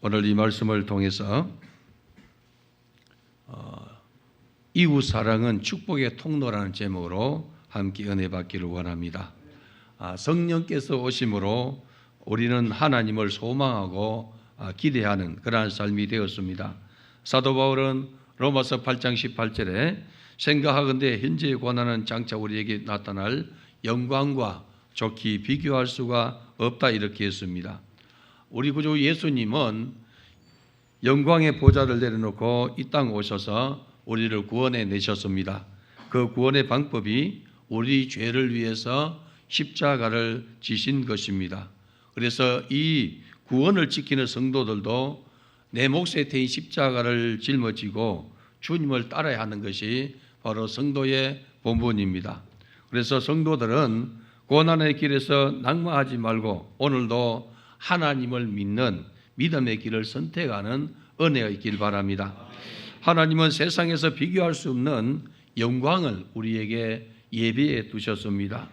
오늘 이 말씀을 통해서 이웃 사랑은 축복의 통로라는 제목으로 함께 은혜 받기를 원합니다. 성령께서 오심으로 우리는 하나님을 소망하고 기대하는 그러한 삶이 되었습니다. 사도 바울은 로마서 8장 18절에 생각하건대 현재의 고난은 장차 우리에게 나타날 영광과 좋게 비교할 수가 없다 이렇게 했습니다. 우리 구주 예수님은 영광의 보좌를 내려놓고 이 땅 오셔서 우리를 구원해 내셨습니다. 그 구원의 방법이 우리 죄를 위해서 십자가를 지신 것입니다. 그래서 이 구원을 지키는 성도들도 내 몫에 태인 십자가를 짊어지고 주님을 따라야 하는 것이 바로 성도의 본분입니다. 그래서 성도들은 고난의 길에서 낙마하지 말고 오늘도 하나님을 믿는 믿음의 길을 선택하는 은혜가 있길 바랍니다. 하나님은 세상에서 비교할 수 없는 영광을 우리에게 예비해 두셨습니다.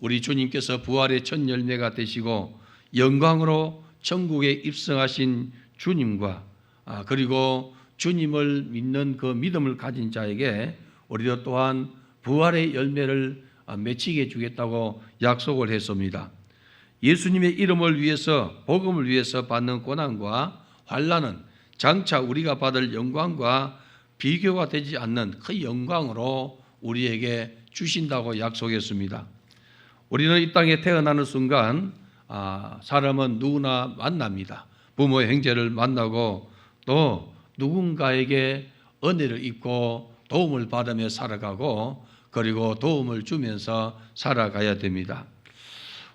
우리 주님께서 부활의 첫 열매가 되시고 영광으로 천국에 입성하신 주님과 그리고 주님을 믿는 그 믿음을 가진 자에게 우리도 또한 부활의 열매를 맺히게 해주겠다고 약속을 했습니다. 예수님의 이름을 위해서 복음을 위해서 받는 고난과 환난은 장차 우리가 받을 영광과 비교가 되지 않는 그 영광으로 우리에게 주신다고 약속했습니다. 우리는 이 땅에 태어나는 순간 사람은 누구나 만납니다. 부모 형제를 만나고 또 누군가에게 은혜를 입고 도움을 받으며 살아가고 그리고 도움을 주면서 살아가야 됩니다.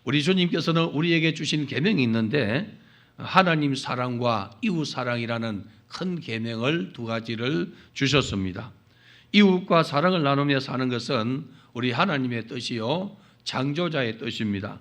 우리 주님께서는 우리에게 주신 계명이 있는데 하나님 사랑과 이웃 사랑이라는 큰 계명을 두 가지를 주셨습니다. 이웃과 사랑을 나누며 사는 것은 우리 하나님의 뜻이요 창조자의 뜻입니다.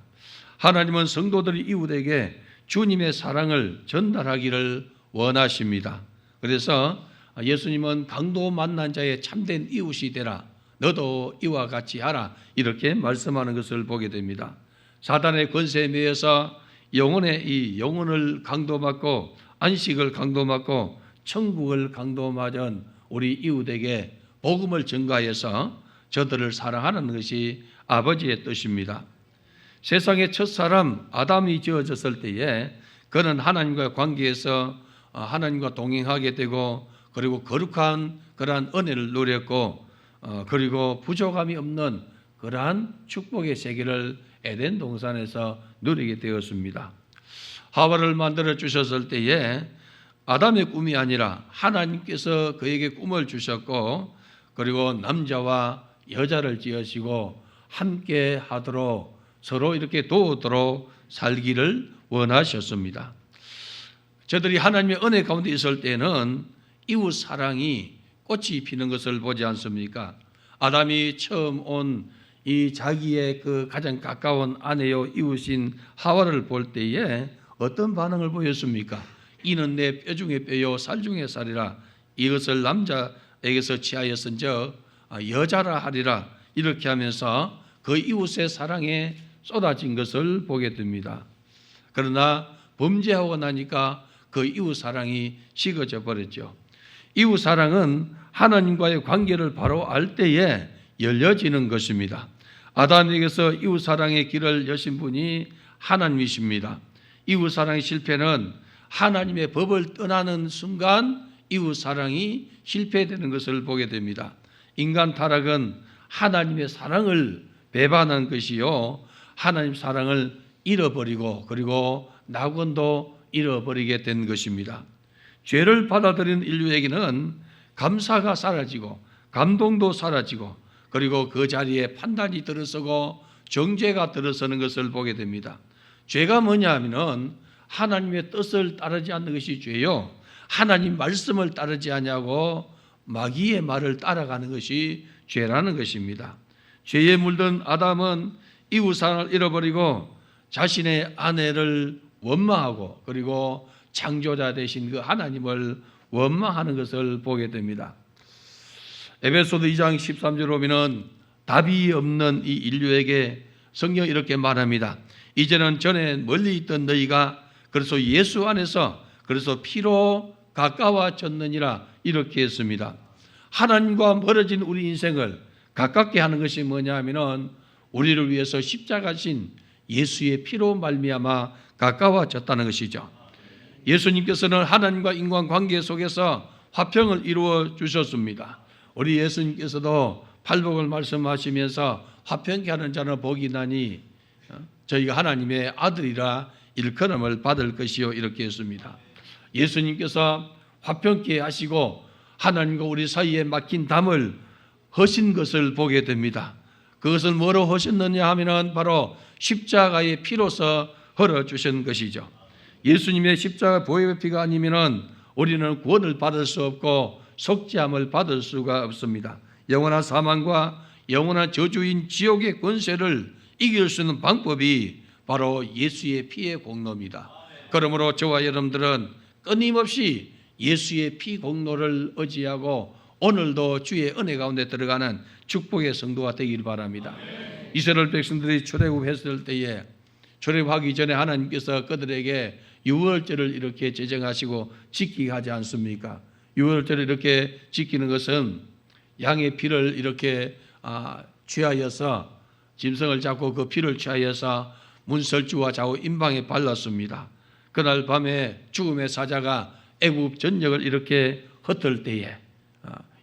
하나님은 성도들이 이웃에게 주님의 사랑을 전달하기를 원하십니다. 그래서 예수님은 강도 만난 자의 참된 이웃이 되라. 너도 이와 같이 하라. 이렇게 말씀하는 것을 보게 됩니다. 사단의 권세에 매여서 영혼을 강도받고 안식을 강도받고 천국을 강도맞은 우리 이웃에게 복음을 전가해서 저들을 사랑하는 것이 아버지의 뜻입니다. 세상의 첫사람 아담이 지어졌을 때에 그는 하나님과 관계에서 하나님과 동행하게 되고 그리고 거룩한 그러한 은혜를 누렸고 그리고 부족함이 없는 그러한 축복의 세계를 에덴 동산에서 누리게 되었습니다. 하와를 만들어 주셨을 때에 아담의 꿈이 아니라 하나님께서 그에게 꿈을 주셨고 그리고 남자와 여자를 지으시고 함께 하도록 서로 이렇게 도우도록 살기를 원하셨습니다. 저들이 하나님의 은혜 가운데 있을 때는 이웃 사랑이 꽃이 피는 것을 보지 않습니까? 아담이 처음 온 이 자기의 그 가장 가까운 아내요 이웃인 하와를 볼 때에 어떤 반응을 보였습니까? 이는 내 뼈 중에 뼈요 살 중에 살이라 이것을 남자에게서 취하였은즉 여자라 하리라 이렇게 하면서 그 이웃의 사랑에 쏟아진 것을 보게 됩니다. 그러나 범죄하고 나니까 그 이웃 사랑이 식어져 버렸죠. 이웃 사랑은 하나님과의 관계를 바로 알 때에 열려지는 것입니다. 아담에게서 이웃 사랑의 길을 여신 분이 하나님이십니다. 이웃 사랑의 실패는 하나님의 법을 떠나는 순간 이웃 사랑이 실패되는 것을 보게 됩니다. 인간 타락은 하나님의 사랑을 배반한 것이요 하나님 사랑을 잃어버리고 그리고 낙원도 잃어버리게 된 것입니다. 죄를 받아들이는 인류에게는 감사가 사라지고 감동도 사라지고 그리고 그 자리에 판단이 들어서고 정죄가 들어서는 것을 보게 됩니다. 죄가 뭐냐 하면은 하나님의 뜻을 따르지 않는 것이 죄요 하나님 말씀을 따르지 않냐고 마귀의 말을 따라가는 것이 죄라는 것입니다. 죄에 물든 아담은 이웃 사랑을 잃어버리고 자신의 아내를 원망하고 그리고 창조자 되신 그 하나님을 원망하는 것을 보게 됩니다. 에베소서 2장 13절 보면은 답이 없는 이 인류에게 성경이 이렇게 말합니다. 이제는 전에 멀리 있던 너희가 그래서 예수 안에서 그래서 피로 가까워졌느니라 이렇게 했습니다. 하나님과 멀어진 우리 인생을 가깝게 하는 것이 뭐냐 하면은 우리를 위해서 십자가신 예수의 피로 말미암아 가까워졌다는 것이죠. 예수님께서는 하나님과 인간관계 속에서 화평을 이루어 주셨습니다. 우리 예수님께서도 팔복을 말씀하시면서 화평케 하는 자는 복이 나니 저희가 하나님의 아들이라 일컬음을 받을 것이요 이렇게 했습니다. 예수님께서 화평케 하시고 하나님과 우리 사이에 막힌 담을 허신 것을 보게 됩니다. 그것을 뭐로 허셨느냐 하면은 바로 십자가의 피로서 흘러주신 것이죠. 예수님의 십자가 보혈의 피가 아니면은 우리는 구원을 받을 수 없고 속죄함을 받을 수가 없습니다. 영원한 사망과 영원한 저주인 지옥의 권세를 이길 수 있는 방법이 바로 예수의 피의 공로입니다. 그러므로 저와 여러분들은 끊임없이 예수의 피 공로를 의지하고 오늘도 주의 은혜 가운데 들어가는 축복의 성도가 되길 바랍니다. 이스라엘 백성들이 출애굽했을 때에 출애굽하기 전에 하나님께서 그들에게 유월절을 이렇게 제정하시고 지키게 하지 않습니까? 유월절을 이렇게 지키는 것은 양의 피를 이렇게 취하여서 짐승을 잡고 그 피를 취하여서 문설주와 좌우 임방에 발랐습니다. 그날 밤에 죽음의 사자가 애굽 전역을 이렇게 흩을 때에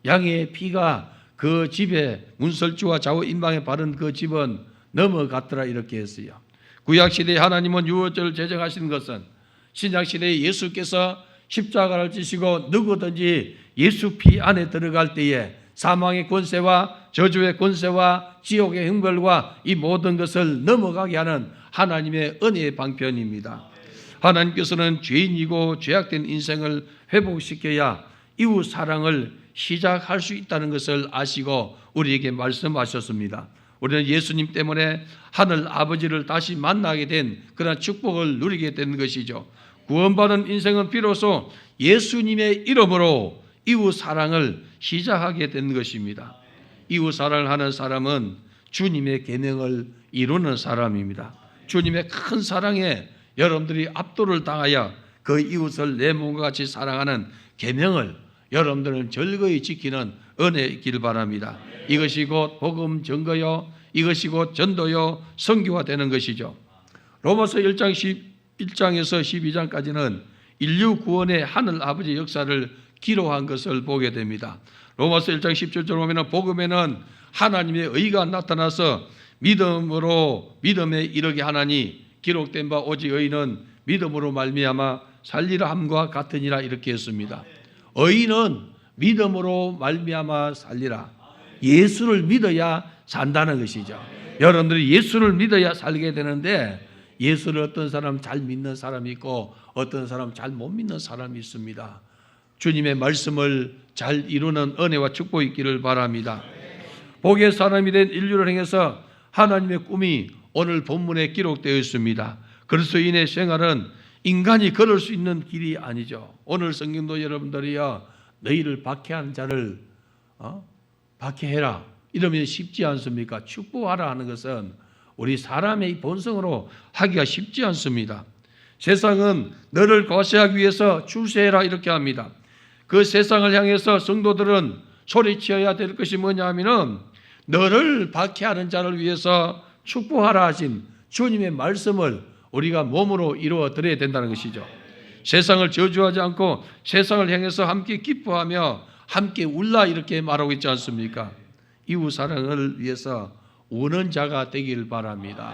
양의 피가 그 집에 문설주와 좌우 임방에 바른 그 집은 넘어갔더라 이렇게 했어요. 구약시대에 하나님은 유월절을 제정하시는 것은 신약시대에 예수께서 십자가를 지시고 누구든지 예수 피 안에 들어갈 때에 사망의 권세와 저주의 권세와 지옥의 형벌과 이 모든 것을 넘어가게 하는 하나님의 은혜의 방편입니다. 하나님께서는 죄인이고 죄악된 인생을 회복시켜야 이웃 사랑을 시작할 수 있다는 것을 아시고 우리에게 말씀하셨습니다. 우리는 예수님 때문에 하늘 아버지를 다시 만나게 된 그런 축복을 누리게 된 것이죠. 구원받은 인생은 비로소 예수님의 이름으로 이웃 사랑을 시작하게 된 것입니다. 이웃 사랑을 하는 사람은 주님의 계명을 이루는 사람입니다. 주님의 큰 사랑에 여러분들이 압도를 당하여 그 이웃을 내 몸과 같이 사랑하는 계명을 여러분들은 즐거이 지키는 은혜이길 바랍니다. 이것이 곧 복음 증거요, 이것이 곧 전도요, 선교가 되는 것이죠. 로마서 1장 11장에서 12장까지는 인류 구원의 하늘 아버지 역사를 기록한 것을 보게 됩니다. 로마서 1장 17절 보면 복음에는 하나님의 의가 나타나서 믿음으로 믿음에 이르게 하나니 기록된 바 오직 의인은 믿음으로 말미암아 살리라 함과 같으니라 이렇게 했습니다. 의인은 믿음으로 말미암아 살리라. 예수를 믿어야 산다는 것이죠. 여러분들이 예수를 믿어야 살게 되는데 예수를 어떤 사람 잘 믿는 사람이 있고 어떤 사람 잘 못 믿는 사람이 있습니다. 주님의 말씀을 잘 이루는 은혜와 축복이 있기를 바랍니다. 복의 사람이 된 인류를 향해서 하나님의 꿈이 오늘 본문에 기록되어 있습니다. 그리스도인의 생활은 인간이 걸을 수 있는 길이 아니죠. 오늘 성경도 여러분들이요 너희를 박해하는 자를 박해해라 이러면 쉽지 않습니까? 축복하라 하는 것은 우리 사람의 본성으로 하기가 쉽지 않습니다. 세상은 너를 과시하기 위해서 출세해라 이렇게 합니다. 그 세상을 향해서 성도들은 소리치어야 될 것이 뭐냐 하면은 너를 박해하는 자를 위해서 축복하라 하신 주님의 말씀을 우리가 몸으로 이루어 드려야 된다는 것이죠. 세상을 저주하지 않고 세상을 향해서 함께 기뻐하며 함께 울라 이렇게 말하고 있지 않습니까? 이웃 사랑을 위해서 우는 자가 되길 바랍니다.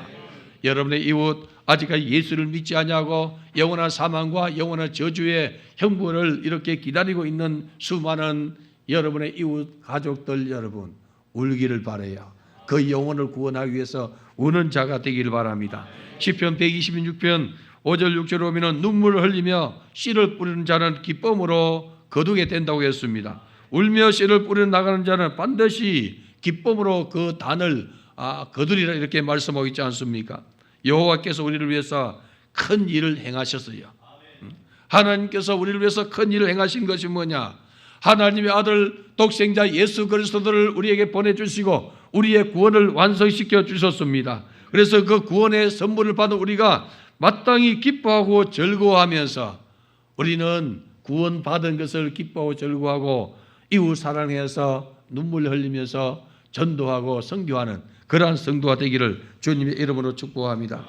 여러분의 이웃 아직까지 예수를 믿지 않냐고 영원한 사망과 영원한 저주의 형벌을 이렇게 기다리고 있는 수많은 여러분의 이웃 가족들 여러분 울기를 바라요. 그 영혼을 구원하기 위해서 우는 자가 되기를 바랍니다. 시편 126편 5절 6절 보면 눈물을 흘리며 씨를 뿌리는 자는 기쁨으로 거두게 된다고 했습니다. 울며 씨를 뿌리는 나가는 자는 반드시 기쁨으로 그 단을 거두리라 이렇게 말씀하고 있지 않습니까? 여호와께서 우리를 위해서 큰 일을 행하셨어요. 하나님께서 우리를 위해서 큰 일을 행하신 것이 뭐냐? 하나님의 아들 독생자 예수 그리스도를 우리에게 보내주시고 우리의 구원을 완성시켜 주셨습니다. 그래서 그 구원의 선물을 받은 우리가 마땅히 기뻐하고 즐거워하면서 우리는 구원받은 것을 기뻐하고 즐거워하고 이웃 사랑해서 눈물 흘리면서 전도하고 선교하는 그러한 성도가 되기를 주님의 이름으로 축복합니다.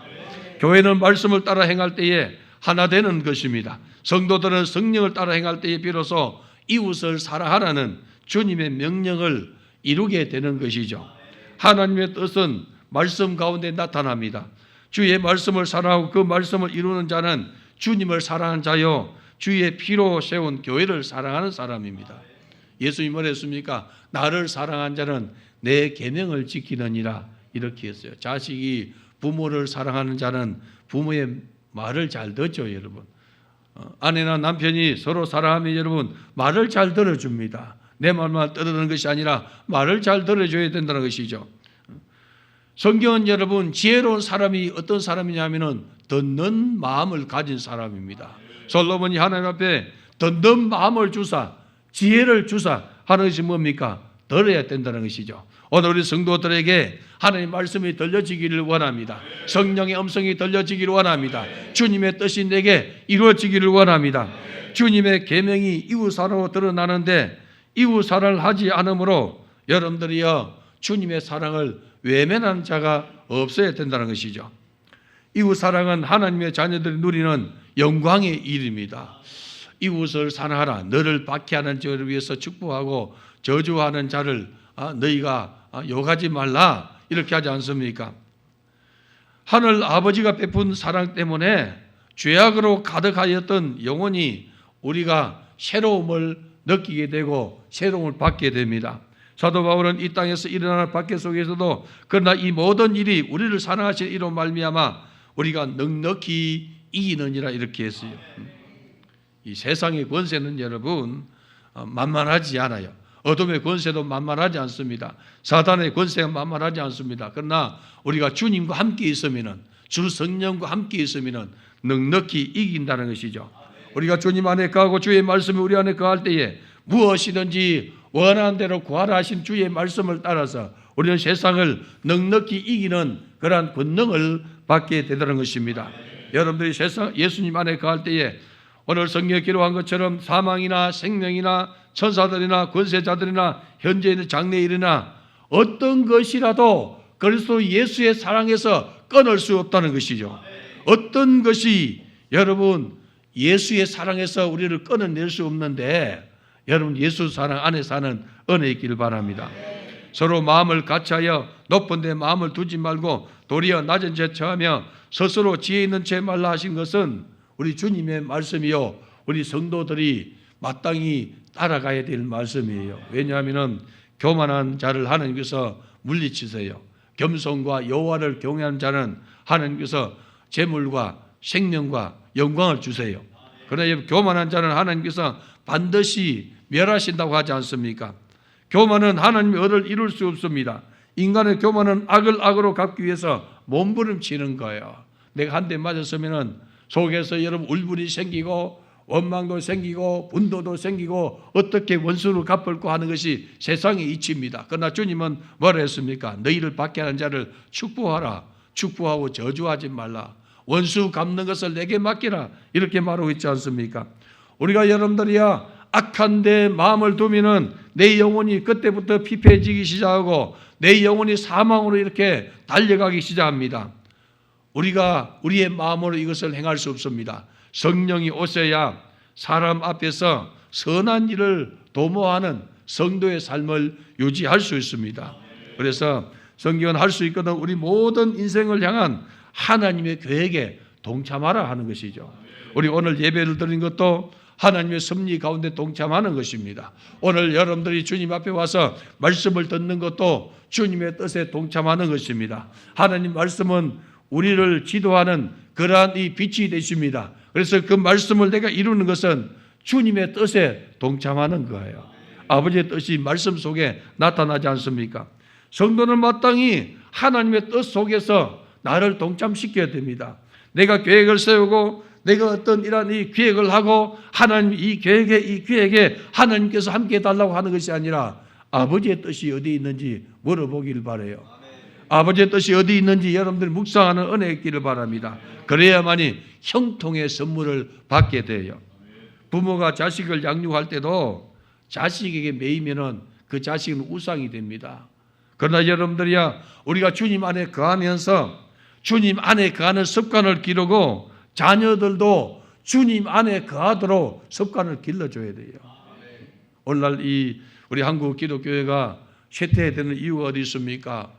교회는 말씀을 따라 행할 때에 하나 되는 것입니다. 성도들은 성령을 따라 행할 때에 비로소 이웃을 사랑하라는 주님의 명령을 이루게 되는 것이죠. 하나님의 뜻은 말씀 가운데 나타납니다. 주의 말씀을 사랑하고 그 말씀을 이루는 자는 주님을 사랑하는 자요 주의 피로 세운 교회를 사랑하는 사람입니다. 예수님이 뭐랬습니까? 나를 사랑한 자는 내 계명을 지키느니라 이렇게 했어요. 자식이 부모를 사랑하는 자는 부모의 말을 잘 듣죠, 여러분. 아내나 남편이 서로 사랑하면 여러분 말을 잘 들어줍니다. 내 말만 들어주는 것이 아니라 말을 잘 들어줘야 된다는 것이죠. 성경은 여러분 지혜로운 사람이 어떤 사람이냐면은 듣는 마음을 가진 사람입니다. 솔로몬이 하나님 앞에 듣는 마음을 주사 지혜를 주사 하는 것이 뭡니까? 들어야 된다는 것이죠. 오늘 우리 성도들에게 하나님의 말씀이 들려지기를 원합니다. 성령의 음성이 들려지기를 원합니다. 주님의 뜻이 내게 이루어지기를 원합니다. 주님의 계명이 이웃사랑으로 드러나는데 이웃사랑을 하지 않으므로 여러분들이요 주님의 사랑을 외면하는 자가 없어야 된다는 것이죠. 이웃사랑은 하나님의 자녀들이 누리는 영광의 일입니다. 이웃을 사랑하라. 너를 박해하는 자를 위해서 축복하고 저주하는 자를 너희가 욕하지 말라 이렇게 하지 않습니까? 하늘 아버지가 베푼 사랑 때문에 죄악으로 가득하였던 영혼이 우리가 새로움을 느끼게 되고 새로움을 받게 됩니다. 사도 바울은 이 땅에서 일어나는 박해 속에서도 그러나 이 모든 일이 우리를 사랑하신 이로 말미암아 우리가 넉넉히 이기느니라 이렇게 했어요. 이 세상의 권세는 여러분 만만하지 않아요. 어둠의 권세도 만만하지 않습니다. 사단의 권세가 만만하지 않습니다. 그러나 우리가 주님과 함께 있으면은 주 성령과 함께 있으면은 넉넉히 이긴다는 것이죠. 우리가 주님 안에 거하고 주의 말씀이 우리 안에 거할 때에 무엇이든지 원하는 대로 구하라 하신 주의 말씀을 따라서 우리는 세상을 넉넉히 이기는 그러한 권능을 받게 되는 것입니다. 여러분들이 세상 예수님 안에 거할 때에 오늘 성경에 기록한 것처럼 사망이나 생명이나 천사들이나 권세자들이나 현재 있는 장래의 일이나 어떤 것이라도 그리스도 예수의 사랑에서 끊을 수 없다는 것이죠. 어떤 것이 여러분 예수의 사랑에서 우리를 끊어낼 수 없는데 여러분 예수 사랑 안에 사는 은혜 있기를 바랍니다. 서로 마음을 같이하여 높은 데 마음을 두지 말고 도리어 낮은 채 처하며 스스로 지혜 있는 채 말라 하신 것은 우리 주님의 말씀이요 우리 성도들이 마땅히 따라가야 될 말씀이에요. 왜냐하면 교만한 자를 하나님께서 물리치세요. 겸손과 여호와를 경외하는 자는 하나님께서 재물과 생명과 영광을 주세요. 그러나 교만한 자는 하나님께서 반드시 멸하신다고 하지 않습니까? 교만은 하나님의 의를 이룰 수 없습니다. 인간의 교만은 악을 악으로 갚기 위해서 몸부림치는 거예요. 내가 한 대 맞았으면 속에서 여러분 울분이 생기고 원망도 생기고 분노도 생기고 어떻게 원수를 갚을까 하는 것이 세상의 이치입니다. 그러나 주님은 뭐라 했습니까? 너희를 박해하는 자를 축복하라. 축복하고 저주하지 말라. 원수 갚는 것을 내게 맡기라. 이렇게 말하고 있지 않습니까? 우리가 여러분들이야 악한 데 마음을 두면은 내 영혼이 그때부터 피폐해지기 시작하고 내 영혼이 사망으로 이렇게 달려가기 시작합니다. 우리가 우리의 마음으로 이것을 행할 수 없습니다. 성령이 오셔야 사람 앞에서 선한 일을 도모하는 성도의 삶을 유지할 수 있습니다. 그래서 성경은 할 수 있거든 우리 모든 인생을 향한 하나님의 계획에 동참하라 하는 것이죠. 우리 오늘 예배를 드린 것도 하나님의 섭리 가운데 동참하는 것입니다. 오늘 여러분들이 주님 앞에 와서 말씀을 듣는 것도 주님의 뜻에 동참하는 것입니다. 하나님 말씀은 우리를 지도하는 그러한 이 빛이 되십니다. 그래서 그 말씀을 내가 이루는 것은 주님의 뜻에 동참하는 거예요. 아버지의 뜻이 말씀 속에 나타나지 않습니까? 성도는 마땅히 하나님의 뜻 속에서 나를 동참시켜야 됩니다. 내가 계획을 세우고 내가 어떤 이러한 이 계획을 하고 하나님 이 계획에 하나님께서 함께 해달라고 하는 것이 아니라 아버지의 뜻이 어디 있는지 물어보기를 바라요. 아버지의 뜻이 어디 있는지 여러분들 묵상하는 은혜 있기를 바랍니다. 그래야만이 형통의 선물을 받게 돼요. 부모가 자식을 양육할 때도 자식에게 매이면은 그 자식은 우상이 됩니다. 그러나 여러분들이야 우리가 주님 안에 거하면서 주님 안에 거하는 습관을 기르고 자녀들도 주님 안에 거하도록 습관을 길러줘야 돼요. 오늘날 우리 한국 기독교회가 쇠퇴되는 이유가 어디 있습니까?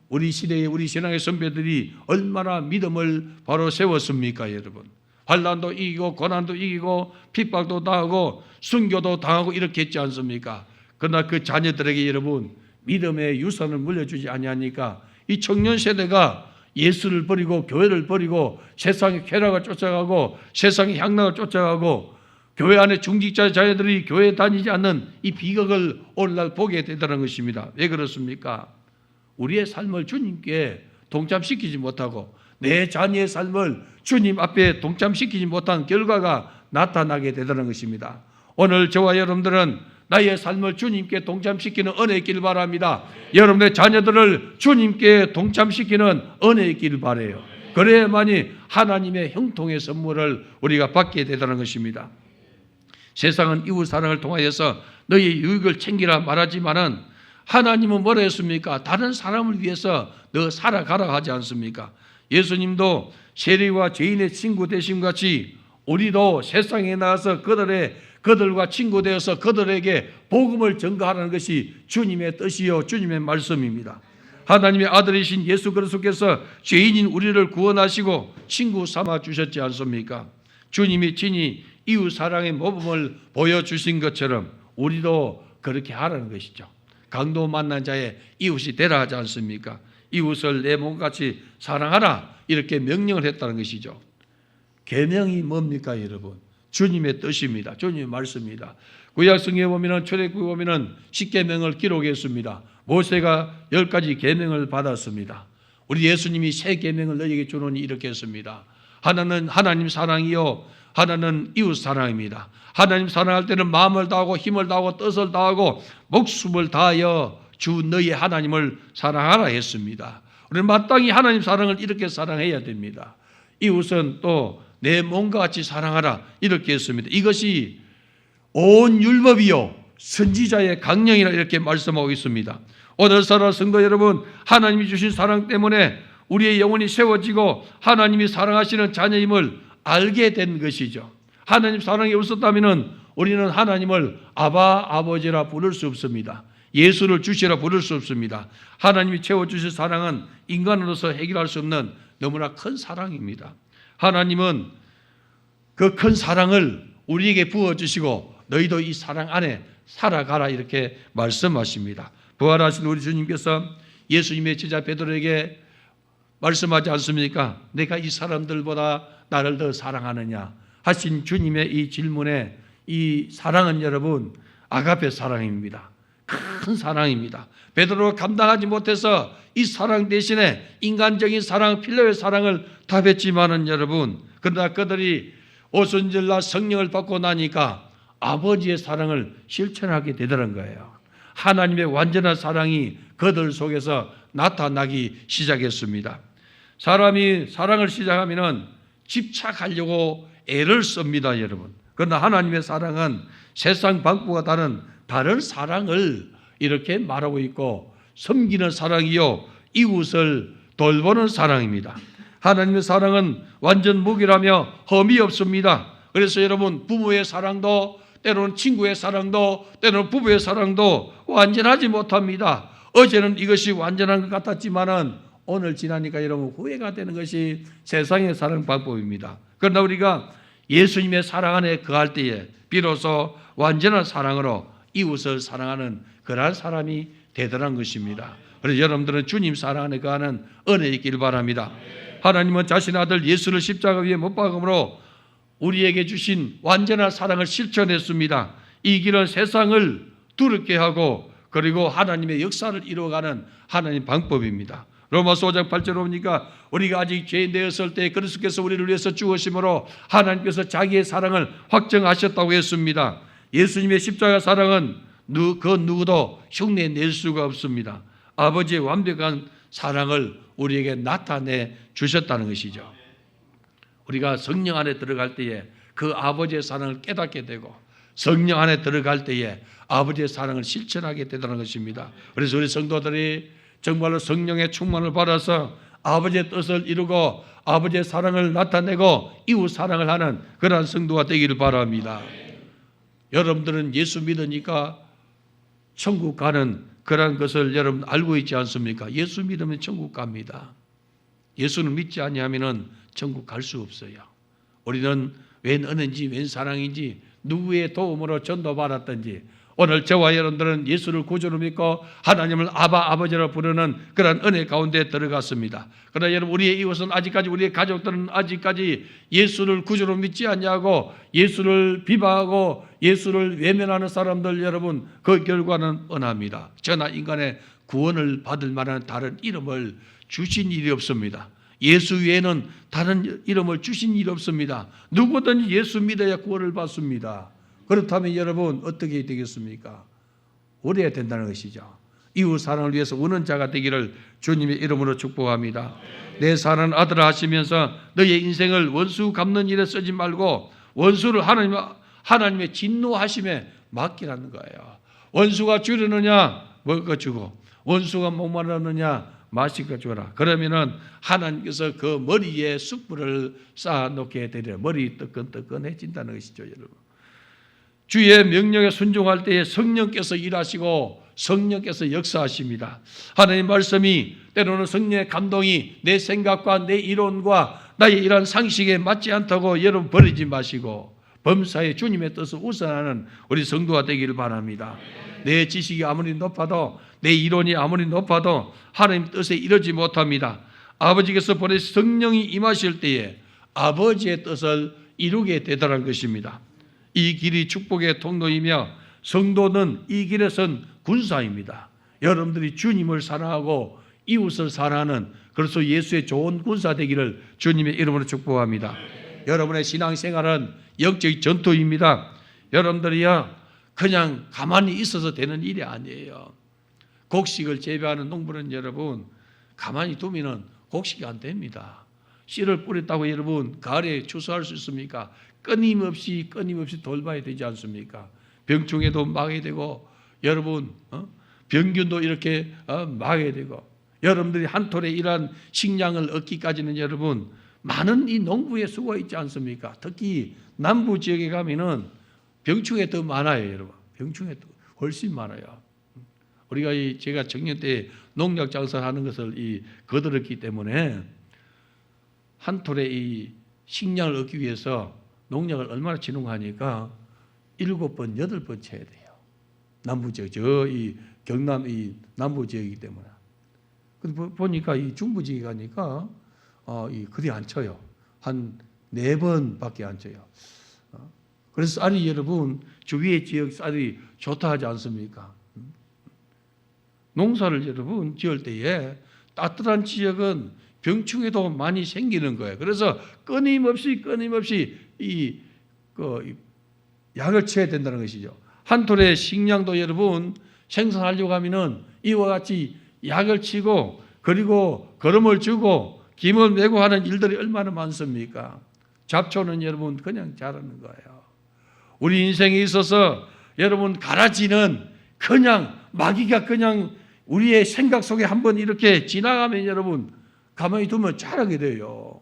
우리 시대에 우리 신앙의 선배들이 얼마나 믿음을 바로 세웠습니까, 여러분? 환난도 이기고 고난도 이기고 핍박도 당하고 순교도 당하고 이렇게 했지 않습니까? 그러나 그 자녀들에게 여러분 믿음의 유산을 물려주지 아니하니까 이 청년 세대가 예수를 버리고 교회를 버리고 세상의 쾌락을 쫓아가고 세상의 향락을 쫓아가고 교회 안에 중직자 자녀들이 교회에 다니지 않는 이 비극을 오늘날 보게 되더라는 것입니다. 왜 그렇습니까? 우리의 삶을 주님께 동참시키지 못하고 내 자녀의 삶을 주님 앞에 동참시키지 못한 결과가 나타나게 되더라는 것입니다. 오늘 저와 여러분들은 나의 삶을 주님께 동참시키는 은혜 있기를 바랍니다. 여러분의 자녀들을 주님께 동참시키는 은혜 있기를 바라요. 그래야만이 하나님의 형통의 선물을 우리가 받게 되더라는 것입니다. 세상은 이웃 사랑을 통하여서 너희의 유익을 챙기라 말하지만은 하나님은 뭐라 했습니까? 다른 사람을 위해서 너 살아가라 하지 않습니까? 예수님도 세리와 죄인의 친구 되심 같이 우리도 세상에 나와서 그들과 친구 되어서 그들에게 복음을 전가하라는 것이 주님의 뜻이요 주님의 말씀입니다. 하나님의 아들이신 예수 그리스도께서 죄인인 우리를 구원하시고 친구 삼아 주셨지 않습니까? 주님이 친히 이웃 사랑의 모범을 보여주신 것처럼 우리도 그렇게 하라는 것이죠. 강도 만난 자의 이웃이 되라 하지 않습니까? 이웃을 내 몸같이 사랑하라 이렇게 명령을 했다는 것이죠. 계명이 뭡니까 여러분? 주님의 뜻입니다. 주님의 말씀입니다. 구약성경에 보면 출애굽에 보면 10계명을 기록했습니다. 모세가 10가지 계명을 받았습니다. 우리 예수님이 세 계명을 너희에게 주노니 이렇게 했습니다. 하나는 하나님 사랑이요 하나는 이웃 사랑입니다. 하나님 사랑할 때는 마음을 다하고 힘을 다하고 뜻을 다하고 목숨을 다하여 주 너희 하나님을 사랑하라 했습니다. 우리는 마땅히 하나님 사랑을 이렇게 사랑해야 됩니다. 이웃은 또 내 몸과 같이 사랑하라 이렇게 했습니다. 이것이 온 율법이요 선지자의 강령이라 이렇게 말씀하고 있습니다. 오늘 사랑 성도 여러분, 하나님이 주신 사랑 때문에 우리의 영혼이 세워지고 하나님이 사랑하시는 자녀임을 알게 된 것이죠. 하나님 사랑이 없었다면 우리는 하나님을 아버지라 부를 수 없습니다. 예수를 주시라 부를 수 없습니다. 하나님이 채워주신 사랑은 인간으로서 해결할 수 없는 너무나 큰 사랑입니다. 하나님은 그 큰 사랑을 우리에게 부어주시고 너희도 이 사랑 안에 살아가라 이렇게 말씀하십니다. 부활하신 우리 주님께서 예수님의 제자 베드로에게 말씀하지 않습니까? 내가 이 사람들보다 나를 더 사랑하느냐 하신 주님의 이 질문에 이 사랑은 여러분 아가페 사랑입니다. 큰 사랑입니다. 베드로가 감당하지 못해서 이 사랑 대신에 인간적인 사랑, 필요의 사랑을 답했지만은 여러분 그러나 그들이 오순절날 성령을 받고 나니까 아버지의 사랑을 실천하게 되더란 거예요. 하나님의 완전한 사랑이 그들 속에서 나타나기 시작했습니다. 사람이 사랑을 시작하면은 집착하려고 애를 씁니다, 여러분. 그러나 하나님의 사랑은 세상 방법과 다른 사랑을 이렇게 말하고 있고 섬기는 사랑이요 이웃을 돌보는 사랑입니다. 하나님의 사랑은 완전 무기라며 흠이 없습니다. 그래서 여러분 부모의 사랑도 때로는 친구의 사랑도 때로는 부부의 사랑도 완전하지 못합니다. 어제는 이것이 완전한 것 같았지만은 오늘 지나니까 여러분 후회가 되는 것이 세상의 사랑 방법입니다. 그러나 우리가 예수님의 사랑 안에 거할 때에 비로소 완전한 사랑으로 이웃을 사랑하는 그러한 사람이 되더란 것입니다. 그래서 여러분들은 주님 사랑 안에 거하는 은혜 있기를 바랍니다. 하나님은 자신의 아들 예수를 십자가 위에 못 박음으로 우리에게 주신 완전한 사랑을 실천했습니다. 이 길은 세상을 두렵게 하고 그리고 하나님의 역사를 이루어가는 하나님 방법입니다. 로마서 5장 8절 보니까 우리가 아직 죄인 되었을 때 그리스도께서 우리를 위해서 죽으심으로 하나님께서 자기의 사랑을 확정하셨다고 했습니다. 예수님의 십자가 사랑은 그 누구도 흉내낼 수가 없습니다. 아버지의 완벽한 사랑을 우리에게 나타내 주셨다는 것이죠. 우리가 성령 안에 들어갈 때에 그 아버지의 사랑을 깨닫게 되고 성령 안에 들어갈 때에 아버지의 사랑을 실천하게 되다는 것입니다. 그래서 우리 성도들이 정말로 성령의 충만을 받아서 아버지의 뜻을 이루고 아버지의 사랑을 나타내고 이웃 사랑을 하는 그러한 성도가 되기를 바랍니다. 여러분들은 예수 믿으니까 천국 가는 그러한 것을 여러분 알고 있지 않습니까? 예수 믿으면 천국 갑니다. 예수는 믿지 아니하면 천국 갈 수 없어요. 우리는 웬 은혜인지 웬 사랑인지 누구의 도움으로 전도받았든지 오늘 저와 여러분들은 예수를 구주로 믿고 하나님을 아버지로 부르는 그런 은혜 가운데 들어갔습니다. 그러나 여러분 우리의 이웃은 아직까지 우리의 가족들은 아직까지 예수를 구주로 믿지 않냐고 예수를 비방하고 예수를 외면하는 사람들 여러분 그 결과는 뻔합니다. 저나 인간의 구원을 받을 만한 다른 이름을 주신 일이 없습니다. 예수 외에는 다른 이름을 주신 일이 없습니다. 누구든지 예수 믿어야 구원을 받습니다. 그렇다면 여러분 어떻게 되겠습니까? 오래야 된다는 것이죠. 이웃 사랑을 위해서 우는 자가 되기를 주님의 이름으로 축복합니다. 내 사랑하는 아들아 하시면서 너의 인생을 원수 갚는 일에 쓰지 말고 원수를 하나님의 진노하심에 맡기라는 거예요. 원수가 주려느냐 먹을 거 주고 원수가 목마르느냐 마실 거 주라. 그러면은 하나님께서 그 머리에 숯불을 쌓아놓게 되려 머리 뜨끈뜨끈해진다는 것이죠, 여러분. 주의 명령에 순종할 때에 성령께서 일하시고 성령께서 역사하십니다. 하나님 말씀이 때로는 성령의 감동이 내 생각과 내 이론과 나의 이러한 상식에 맞지 않다고 여러분 버리지 마시고 범사에 주님의 뜻을 우선하는 우리 성도가 되기를 바랍니다. 내 지식이 아무리 높아도 내 이론이 아무리 높아도 하나님 뜻에 이르지 못합니다. 아버지께서 보내신 성령이 임하실 때에 아버지의 뜻을 이루게 되더란 것입니다. 이 길이 축복의 통로이며 성도는 이 길에 선 군사입니다. 여러분들이 주님을 사랑하고 이웃을 사랑하는 그래서 예수의 좋은 군사 되기를 주님의 이름으로 축복합니다. 여러분의 신앙생활은 영적 전투입니다. 여러분들이요 그냥 가만히 있어서 되는 일이 아니에요. 곡식을 재배하는 농부는 여러분 가만히 두면은 곡식이 안 됩니다. 씨를 뿌렸다고 여러분 가을에 추수할 수 있습니까? 끊임없이 돌봐야 되지 않습니까? 병충해도 막아야 되고 여러분 병균도 이렇게 막아야 되고 여러분들이 한 톨에 이러한 식량을 얻기까지는 여러분 많은 이 농부의 수고가 있지 않습니까? 특히 남부 지역에 가면은 병충해 더 많아요, 여러분. 병충해 더 훨씬 많아요. 우리가 제가 청년 때 농약 장사하는 것을 거들었기 때문에 한 톨에 이 식량을 얻기 위해서 농약을 얼마나 치는가 하니까 7번, 8번 쳐야 돼요. 남부 지역, 경남 남부 지역이기 때문에. 근데 보니까 이 중부 지역에 가니까 그리 안 쳐요. 한 4번밖에 안 쳐요. 그래서 쌀이 여러분 주위의 지역 쌀이 좋다 하지 않습니까? 농사를 여러분 지을 때에 따뜻한 지역은 병충해도 많이 생기는 거예요. 그래서 끊임없이 약을 쳐야 된다는 것이죠. 한 톨의 식량도 여러분 생산하려고 하면은 이와 같이 약을 치고 그리고 거름을 주고 김을 메고 하는 일들이 얼마나 많습니까? 잡초는 여러분 그냥 자라는 거예요. 우리 인생에 있어서 여러분 가라지는 그냥 마귀가 그냥 우리의 생각 속에 한번 이렇게 지나가면 여러분 가만히 두면 자라게 돼요.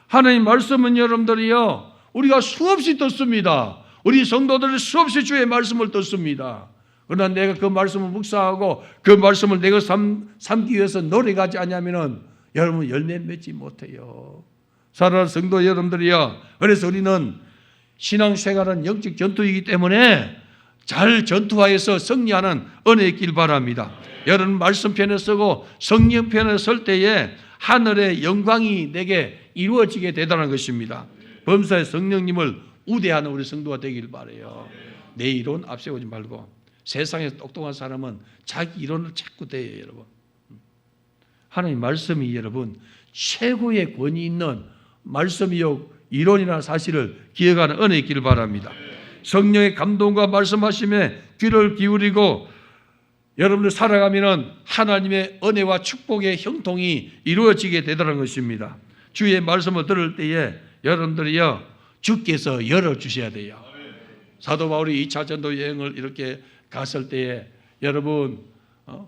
하나님 말씀은 여러분들이요 우리가 수없이 듣습니다. 우리 성도들이 수없이 주의 말씀을 듣습니다. 그러나 내가 그 말씀을 묵상하고 그 말씀을 내가 삼기 위해서 노력하지 않냐면은 여러분 열매 맺지 못해요. 사랑하는 성도 여러분들이요. 그래서 우리는 신앙생활은 영적 전투이기 때문에 잘 전투하여서 승리하는 은혜 있길 바랍니다. 여러분 말씀편에 서고 성령편에 설 때에 하늘의 영광이 내게 이루어지게 되다는 것입니다. 범사의 성령님을 우대하는 우리 성도가 되길 바라요. 내 이론 앞세우지 말고 세상에서 똑똑한 사람은 자기 이론을 자꾸 대요, 여러분. 하나님 말씀이 여러분 최고의 권위 있는 말씀이요 이론이라는 사실을 기억하는 은혜 있기를 바랍니다. 성령의 감동과 말씀하심에 귀를 기울이고 여러분들 살아가면은 하나님의 은혜와 축복의 형통이 이루어지게 되더라는 것입니다. 주의 말씀을 들을 때에 여러분들이요 주께서 열어주셔야 돼요. 사도 바울이 2차 전도 여행을 이렇게 갔을 때에 여러분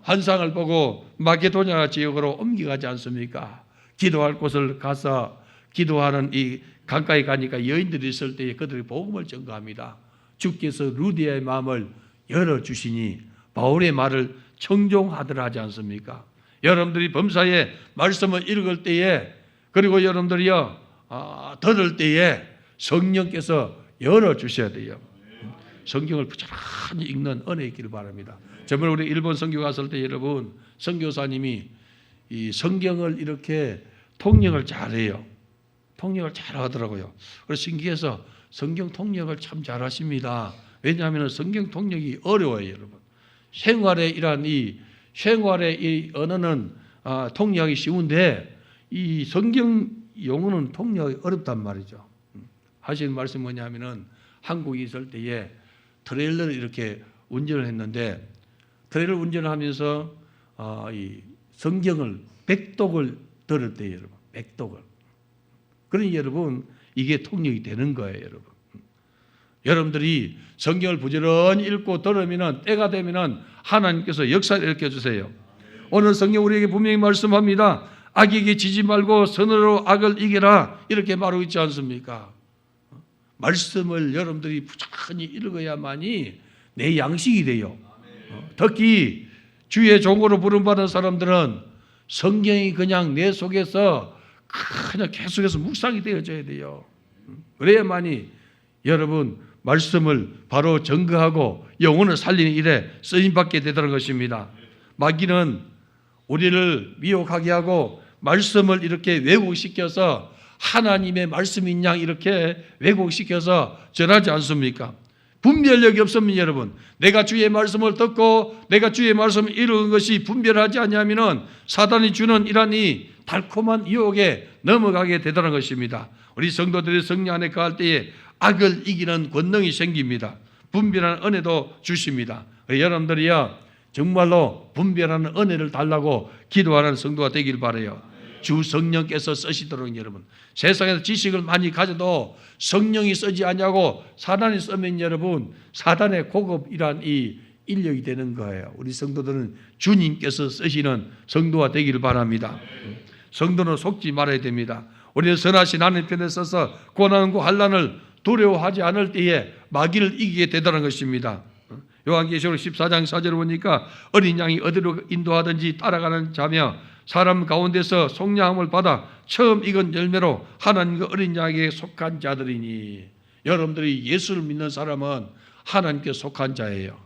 환상을 보고 마게도냐 지역으로 옮겨가지 않습니까? 기도할 곳을 가서 기도하는 이 강가에 가니까 여인들이 있을 때에 그들이 복음을 전가합니다. 주께서 루디아의 마음을 열어주시니 바울의 말을 청종하더라 하지 않습니까? 여러분들이 범사에 말씀을 읽을 때에 그리고 여러분들이요 들을 때에 성령께서 열어주셔야 돼요. 성경을 부지런히 읽는 은혜 있기를 바랍니다. 저번에 우리 일본 선교 갔을 때 여러분 선교사님이 이 성경을 이렇게 통역을 잘해요. 통역을 잘하더라고요. 그래서 신기해서 성경 통역을 참 잘하십니다. 왜냐하면 성경 통역이 어려워요, 여러분. 생활의 이 언어는 통역이 쉬운데 이 성경 용어는 통역이 어렵단 말이죠. 하시는 말씀이 뭐냐면은 한국에 있을 때에 트레일러를 이렇게 운전을 했는데 트레일러 운전을 하면서 이 성경을 백독을 들을 때요, 여러분. 백독을. 그러니 여러분 이게 통역이 되는 거예요, 여러분. 여러분들이 성경을 부지런히 읽고 들으면은 때가 되면은 하나님께서 역사를 일으켜 주세요. 오늘 성경 우리에게 분명히 말씀합니다. 악에게 지지 말고 선으로 악을 이겨라 이렇게 말하고 있지 않습니까? 말씀을 여러분들이 부지런히 읽어야만이 내 양식이 돼요. 특히 주의 종으로 부름받은 사람들은 성경이 그냥 내 속에서 그냥 계속해서 묵상이 되어져야 돼요. 그래야만이 여러분 말씀을 바로 증거하고 영혼을 살리는 일에 쓰임받게 되더라는 것입니다. 마귀는 우리를 미혹하게 하고 말씀을 이렇게 왜곡시켜서 하나님의 말씀인 양 이렇게 왜곡시켜서 전하지 않습니까? 분별력이 없으면 여러분 내가 주의 말씀을 듣고 내가 주의 말씀을 이루는 것이 분별하지 않냐면은 사단이 주는 이런 이 달콤한 유혹에 넘어가게 되더라는 것입니다. 우리 성도들이 성령 안에 거할 때에 악을 이기는 권능이 생깁니다. 분별하는 은혜도 주십니다. 여러분들이요 정말로 분별하는 은혜를 달라고 기도하는 성도가 되길 바라요. 주 성령께서 쓰시도록 여러분 세상에서 지식을 많이 가져도 성령이 쓰지 않냐고 사단이 쓰면 여러분 사단의 고급이란 이 인력이 되는 거예요. 우리 성도들은 주님께서 쓰시는 성도가 되기를 바랍니다. 성도는 속지 말아야 됩니다. 우리는 선하신 하나님 편에 서서 고난과 환난을 두려워하지 않을 때에 마귀를 이기게 되더라는 것입니다. 요한계시록 14장 4절을 보니까 어린 양이 어디로 인도하든지 따라가는 자며 사람 가운데서 속량함을 받아 처음 익은 열매로 하나님과 어린 양에게 속한 자들이니 여러분들이 예수를 믿는 사람은 하나님께 속한 자예요.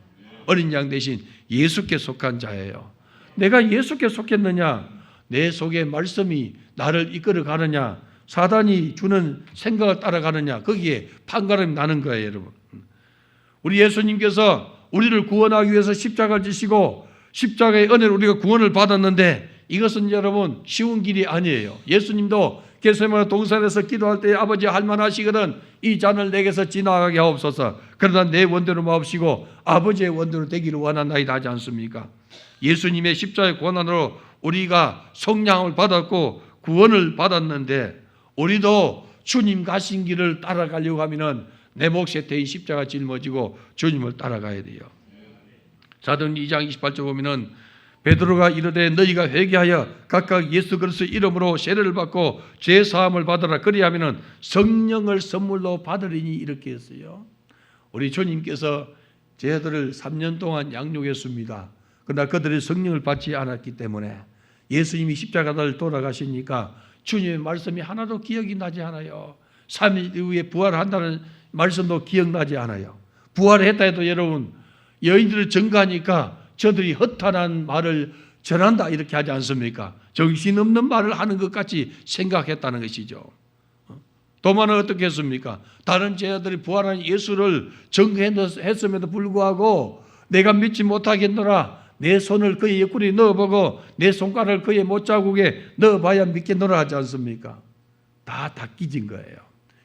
어린 양 대신 예수께 속한 자예요. 내가 예수께 속했느냐 내 속에 말씀이 나를 이끌어 가느냐 사단이 주는 생각을 따라가느냐 거기에 판가름이 나는 거예요, 여러분. 우리 예수님께서 우리를 구원하기 위해서 십자가를 지시고 십자가의 은혜로 우리가 구원을 받았는데 이것은 여러분 쉬운 길이 아니에요. 예수님도 겟세마네 동산에서 기도할 때 아버지 할만하시거든 이 잔을 내게서 지나가게 하옵소서. 그러나 내 원대로 마옵시고 아버지의 원대로 되기를 원하나이다 하지 않습니까? 예수님의 십자가의 고난으로 우리가 속량을 받았고 구원을 받았는데 우리도 주님 가신 길을 따라가려고 하면은 내 몫에 대인 십자가 짊어지고 주님을 따라가야 돼요. 사도행 2장 28절 보면은 베드로가 이르되 너희가 회개하여 각각 예수 그리스도 이름으로 세례를 받고 죄 사함을 받으라 그리하면은 성령을 선물로 받으리니 이렇게 했어요. 우리 주님께서 저희들을 3년 동안 양육했습니다. 그러나 그들이 성령을 받지 않았기 때문에 예수님이 십자가를 돌아가시니까 주님의 말씀이 하나도 기억이 나지 않아요. 3일 이후에 부활한다는 말씀도 기억나지 않아요. 부활했다 해도 여러분 여인들을 증거하니까 저들이 허탄한 말을 전한다 이렇게 하지 않습니까? 정신없는 말을 하는 것 같이 생각했다는 것이죠. 도마는 어떻게 했습니까? 다른 제자들이 부활한 예수를 증거했음에도 불구하고 내가 믿지 못하겠노라 내 손을 그의 옆구리에 넣어보고 내 손가락을 그의 못자국에 넣어봐야 믿겠노라 하지 않습니까? 다 끼진 거예요.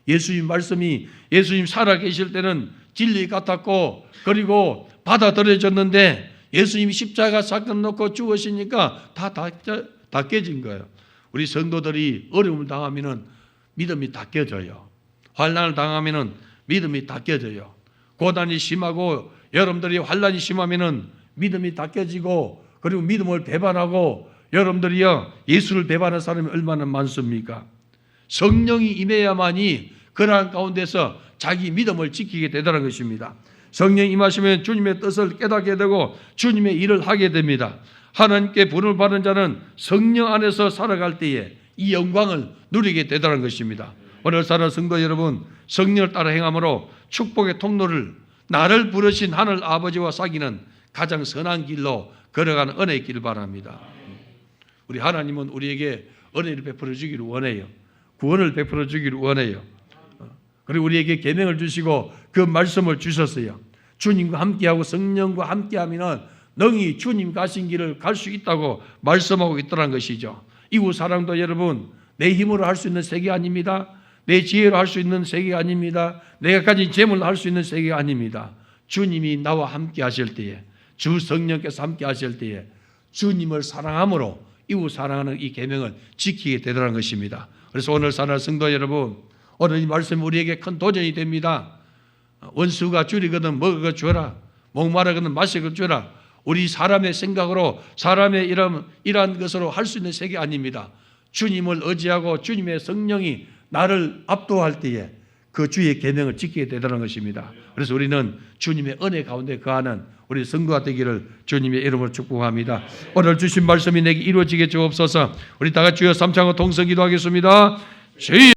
예수님 말씀이 예수님 살아계실 때는 진리 같았고 그리고 받아들여졌는데 예수님이 십자가 사건 놓고 죽으시니까 다 깨진 거예요. 우리 성도들이 어려움을 당하면은 믿음이 다 깨져요. 환난을 당하면은 믿음이 닦여져요. 고난이 심하고 여러분들이 환난이 심하면은 믿음이 닦여지고, 그리고 믿음을 배반하고, 여러분들이요 예수를 배반하는 사람이 얼마나 많습니까? 성령이 임해야만이 그러한 가운데서 자기 믿음을 지키게 되더라는 것입니다. 성령이 임하시면 주님의 뜻을 깨닫게 되고 주님의 일을 하게 됩니다. 하나님께 부름을 받은 자는 성령 안에서 살아갈 때에 이 영광을 누리게 되더라는 것입니다. 오늘 사는 성도 여러분, 성령을 따라 행함으로 축복의 통로를, 나를 부르신 하늘 아버지와 사귀는 가장 선한 길로 걸어가는 은혜의 길 바랍니다. 우리 하나님은 우리에게 은혜를 베풀어 주기를 원해요. 구원을 베풀어 주기를 원해요. 그리고 우리에게 계명을 주시고 그 말씀을 주셨어요. 주님과 함께하고 성령과 함께하면 능히 주님 가신 길을 갈 수 있다고 말씀하고 있더라는 것이죠. 이웃 사랑도 여러분, 내 힘으로 할 수 있는 세계 아닙니다. 내 지혜로 할 수 있는 세계가 아닙니다. 내가 가진 재물로 할 수 있는 세계가 아닙니다. 주님이 나와 함께 하실 때에, 주 성령께서 함께 하실 때에 주님을 사랑함으로 이웃 사랑하는 이 계명을 지키게 되더라는 것입니다. 그래서 오늘 사는 성도 여러분, 오늘 이 말씀이 우리에게 큰 도전이 됩니다. 원수가 줄이거든 먹어 줘라, 목마르거든 마시고 줘라. 우리 사람의 생각으로, 사람의 이러한 것으로 할 수 있는 세계 아닙니다. 주님을 의지하고 주님의 성령이 나를 압도할 때에 그 주의 계명을 지키게 되더라는 것입니다. 그래서 우리는 주님의 은혜 가운데 거하는 우리 성도가 되기를 주님의 이름으로 축복합니다. 오늘 주신 말씀이 내게 이루어지게 주옵소서. 우리 다 같이 주여 삼창으로 동성 기도하겠습니다. 주여